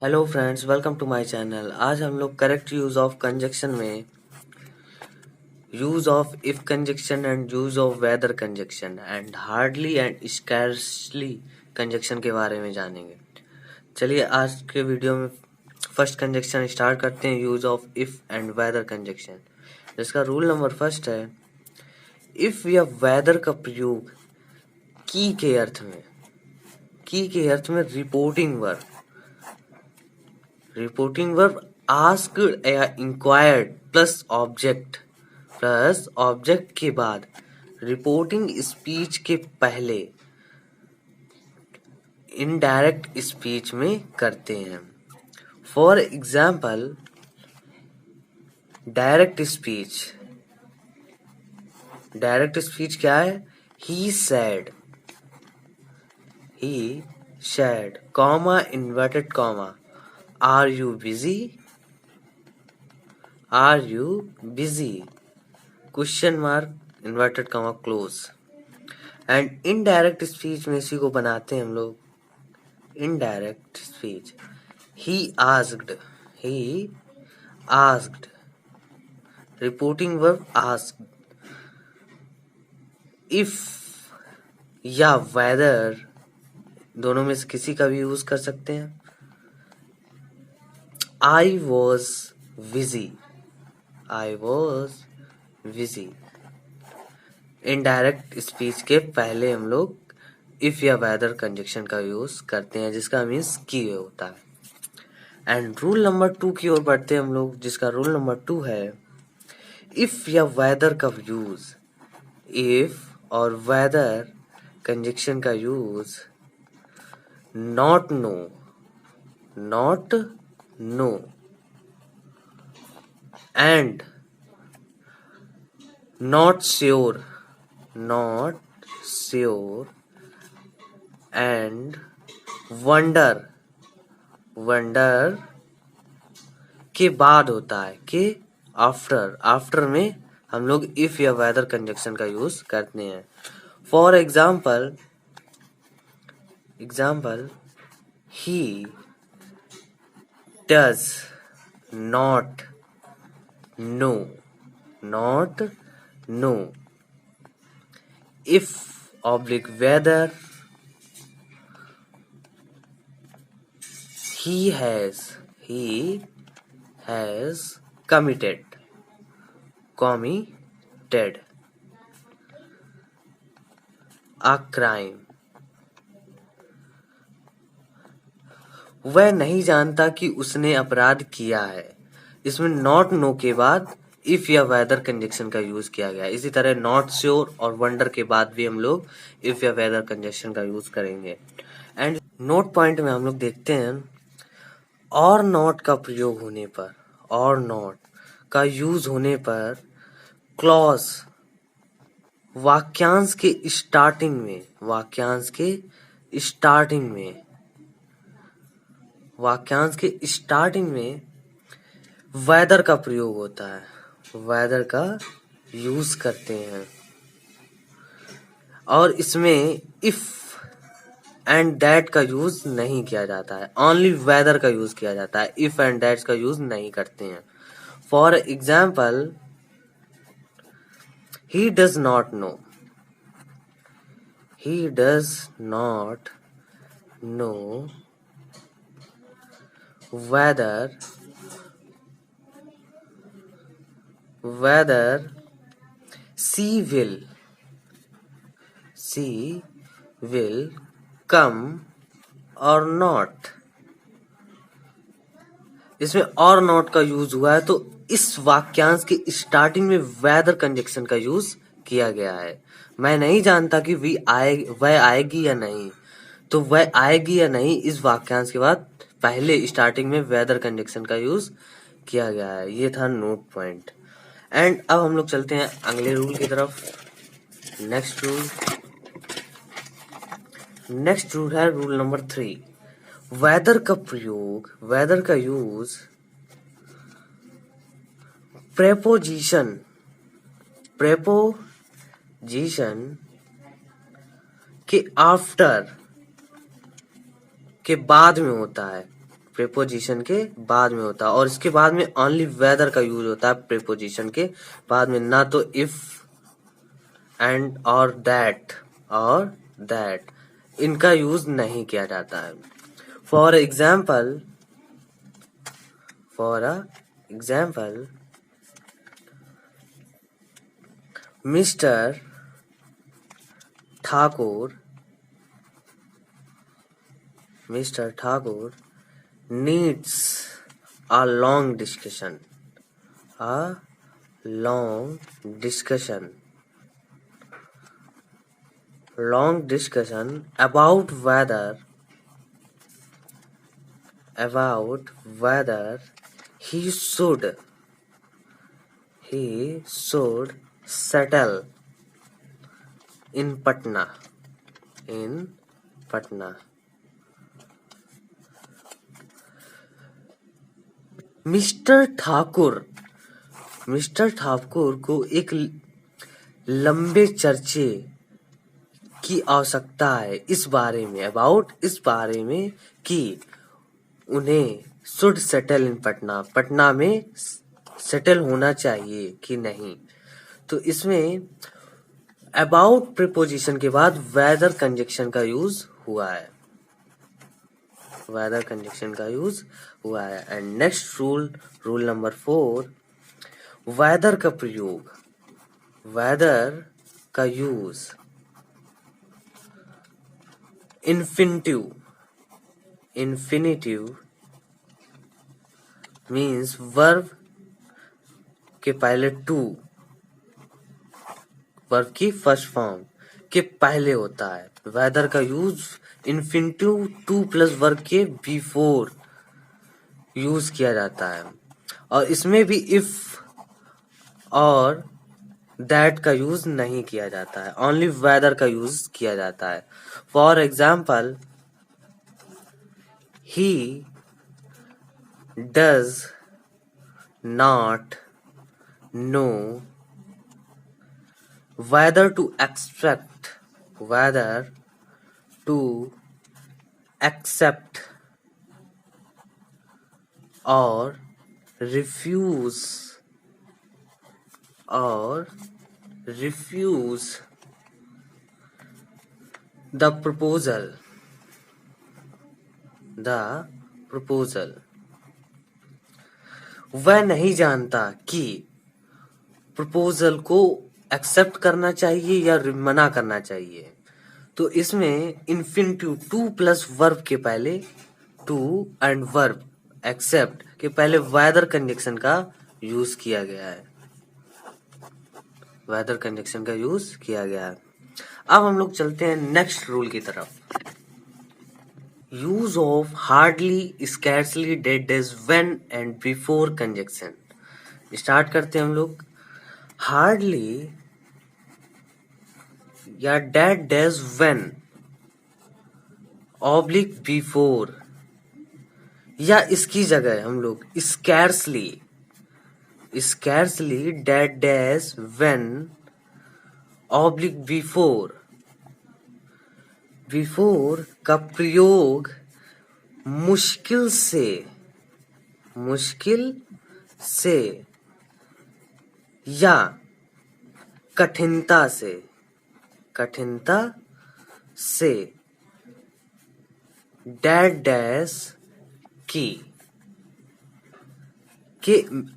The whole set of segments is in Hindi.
Hello friends, welcome to my channel. आज हम लोग करेक्ट यूज ऑफ कंजक्शन में use of if conjunction and use of whether conjunction and hardly and scarcely conjunction के बारे में जानेंगे। चलिए आज के वीडियो में फर्स्ट कंजक्शन स्टार्ट करते हैं, use of if and whether conjunction. जिसका रूल नंबर फर्स्ट है, इफ या वेदर का प्रयोग की के अर्थ में रिपोर्टिंग वर्ब आस्क्ड या इंक्वायर्ड प्लस ऑब्जेक्ट के बाद रिपोर्टिंग स्पीच के पहले इनडायरेक्ट स्पीच में करते हैं। फॉर एग्जाम्पल, डायरेक्ट स्पीच क्या है? ही said, comma inverted comma, Are you busy? Question mark, inverted comma, close. And indirect speech में इसी को बनाते हैं हम लोग, indirect speech. He asked. Reporting verb asked. If या whether दोनों में से किसी का भी यूज कर सकते हैं। I was busy. Indirect speech के पहले हम लोग इफ या वेदर कंजक्शन का यूज करते हैं, जिसका मीन्स की होता है। एंड रूल नंबर 2 की ओर बढ़ते हैं हम लोग, जिसका रूल नंबर 2 है, इफ या वेदर का यूज, इफ और वेदर कंजक्शन का use not know and not sure and wonder के बाद होता है, के आफ्टर में हम लोग इफ या वेदर कंजक्शन का यूज करते हैं। For example, he does not know if whether he has committed a crime। वह नहीं जानता कि उसने अपराध किया है। इसमें नॉट नो के बाद इफ या वेदर कंजक्शन का यूज किया गया। इसी तरह नॉट श्योर और वंडर के बाद भी हम लोग इफ या वेदर कंजक्शन का यूज करेंगे। एंड नोट पॉइंट में हम लोग देखते हैं, और नॉट का प्रयोग होने पर, और नॉट का यूज होने पर क्लॉज वाक्यांश के स्टार्टिंग में वेदर का प्रयोग होता है, वेदर का यूज करते हैं। और इसमें इफ एंड दैट का यूज नहीं किया जाता है, ओनली वेदर का यूज किया जाता है, इफ एंड दैट का यूज नहीं करते हैं। For example, he does not know whether she will come or not। इसमें और नॉट का यूज हुआ है, तो इस वाक्यांश के स्टार्टिंग में वेदर कंजक्शन का यूज किया गया है। मैं नहीं जानता कि वह आएगी या नहीं, तो वह आएगी या नहीं इस वाक्यांश के बाद पहले स्टार्टिंग में वेदर कंजक्शन का यूज किया गया है। ये था नोट पॉइंट। एंड अब हम लोग चलते हैं अगले रूल की तरफ। नेक्स्ट रूल है रूल नंबर 3। वेदर का यूज प्रेपोजिशन के आफ्टर के बाद में होता है। प्रीपोजिशन के बाद में होता है, और इसके बाद में ओनली वेदर का यूज होता है प्रीपोजिशन के बाद में, ना तो इफ एंड और दैट इनका यूज नहीं किया जाता है। For example mister Thakur needs a long discussion about whether he should settle in Patna. Mister Thakur को एक लंबे चर्चे की आवश्यकता है इस बारे में कि उन्हें शुड सेटल इन पटना में सेटल होना चाहिए कि नहीं। तो इसमें अबाउट प्रीपोजिशन के बाद वेदर कंजक्शन का यूज हुआ है। And next rule number 4, whether का यूज इन्फिनिटिव मीन्स वर्ब के पहले वर्ब की फर्स्ट फॉर्म के पहले होता है। वेदर का यूज इन्फिनिटिव 2 प्लस वर्ब के बिफोर यूज किया जाता है, और इसमें भी इफ और दैट का यूज नहीं किया जाता है, ओनली वेदर का यूज किया जाता है। For example, he does not know whether to accept or refuse the proposal वह नहीं जानता कि प्रपोजल को एक्सेप्ट करना चाहिए या मना करना चाहिए। तो इसमें इन्फिनिटिव 2 प्लस वर्ब के पहले एंड वर्ब एक्सेप्ट के पहले वेदर कंजक्शन का यूज किया गया है। अब हम लोग चलते हैं नेक्स्ट रूल की तरफ। Use of hardly, scarcely, dead days, when and before conjunction. Start करते हैं हम लोग। हार्डली या dead days when oblique before, या इसकी जगह हम लोग scarcely dead days when oblique before का प्रयोग मुश्किल से या कठिनता से डेड डैश के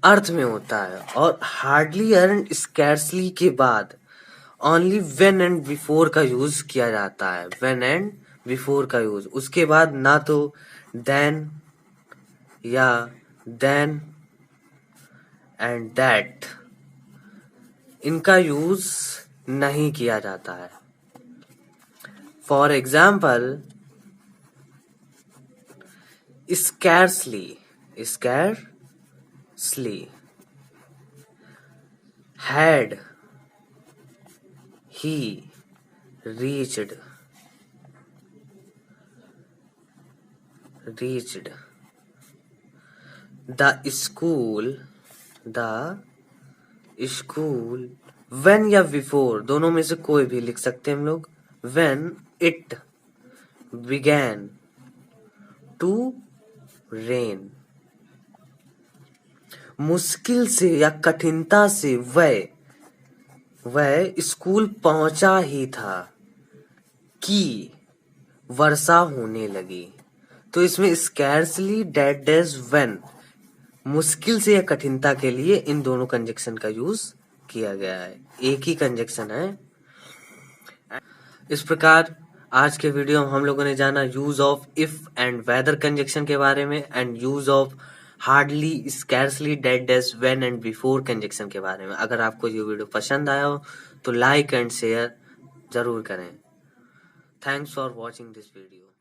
अर्थ में होता है, और हार्डली एंड स्कैर्सली के बाद ओनली व्हेन एंड बिफोर का यूज किया जाता है। उसके बाद ना तो देन या देन एंड दैट इनका यूज नहीं किया जाता है। For example, scarcely had he reached the school when या before दोनों में से कोई भी लिख सकते हैं हम लोग। when it began to rain. मुश्किल से या कठिनता से वह स्कूल पहुंचा ही था कि वर्षा होने लगी। तो इसमें स्कैर्सली डेड डेज व्हेन, मुश्किल से या कठिनता के लिए इन दोनों कंजक्शन का यूज किया गया है, एक ही कंजक्शन है। इस प्रकार आज के वीडियो में हम लोगों ने जाना use of if and whether conjunction के बारे में and use of hardly, scarcely, dead days, when and before conjunction के बारे में। अगर आपको ये वीडियो पसंद आया हो तो लाइक एंड शेयर जरूर करें। Thanks for watching this video.